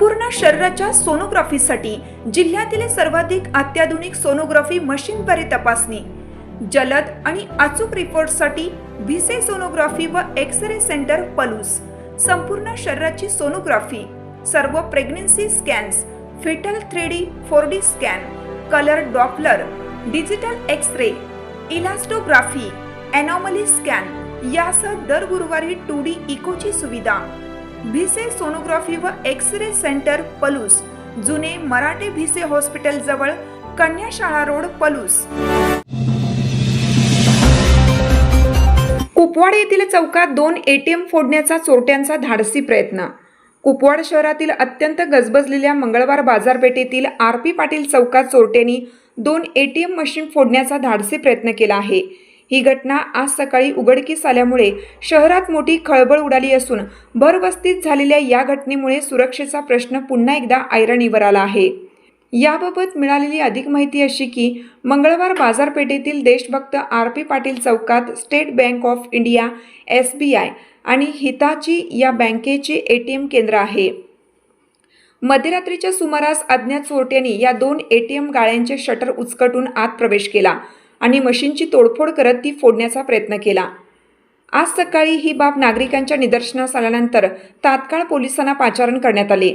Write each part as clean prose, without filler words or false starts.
संपूर्ण शरीराच्या सोनोग्राफीसाठी जिल्ह्यातील सर्वाधिक अत्याधुनिक सोनोग्राफी मशीनद्वारे तपासणी, जलद आणि अचूक रिपोर्टसाठी भिसे सोनोग्राफी व एक्स-रे सेंटर पलूस। संपूर्ण शरीराची सोनोग्राफी, सर्व pregnancy scans, fetal 3D 4D scan, colour Doppler, digital X-ray, elastography, anomaly scan यासह दर गुरुवारी 2D इकोची सुविधा। भिसे सोनोग्राफी व एक्स-रे सेंटर पलूस, जुने मराठे भिसे हॉस्पिटल जवळ, कन्याशाळा रोड, पलूस। कुपवाड येथील चौकात 2 ATM फोडण्याचा चोरट्यांचा धाडसी प्रयत्न। कुपवाड शहरातील अत्यंत गजबजलेल्या मंगळवार बाजारपेठेतील RP पाटील चौकात चोरट्यांनी 2 ATM मशीन फोडण्याचा धाडसी प्रयत्न केला आहे। ही घटना आज सकाळी उघडकीस आल्यामुळे शहरात मोठी खळबळ उडाली असून भरवस्तीत झालेल्या या घटनेमुळे सुरक्षेचा प्रश्न पुन्हा एकदा ऐरणीवर आला आहे। याबाबत मिळालेली अधिक माहिती अशी की मंगळवार बाजारपेठेतील देशभक्त RP पाटील चौकात state bank of India, SBI आणि हिताची या बँकेचे ATM केंद्र आहे। मध्यरात्रीच्या सुमारास अज्ञात चोरट्यांनी या 2 ATM गाळ्यांचे शटर उचकटून आत प्रवेश केला आणि मशीनची तोडफोड करत ती फोडण्याचा प्रयत्न केला। आज सकाळी ही बाब नागरिकांच्या निदर्शनास आल्यानंतर तात्काळ पोलिसांना पाचारण करण्यात आले।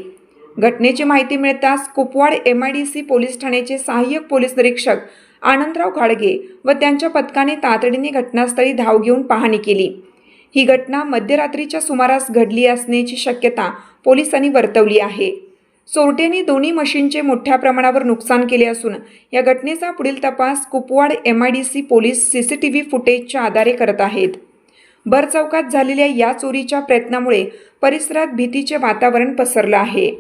घटनेची माहिती मिळताच कुपवाड MIDC पोलीस ठाण्याचे सहाय्यक पोलीस निरीक्षक आनंदराव घाडगे व त्यांच्या पथकाने तातडीने घटनास्थळी धाव घेऊन पाहणी केली। ही घटना मध्यरात्रीच्या सुमारास घडली असण्याची शक्यता पोलिसांनी वर्तवली आहे। चोरट्यांनी दोन्ही मशीनचे मोठ्या प्रमाणावर नुकसान केले असून या घटनेचा पुढील तपास कुपवाड MIDC पोलीस CCTV फुटेजच्या आधारे करत आहेत। भर चौकात झालेल्या या चोरीच्या प्रयत्नामुळे परिसरात भीतीचे वातावरण पसरलं आहे।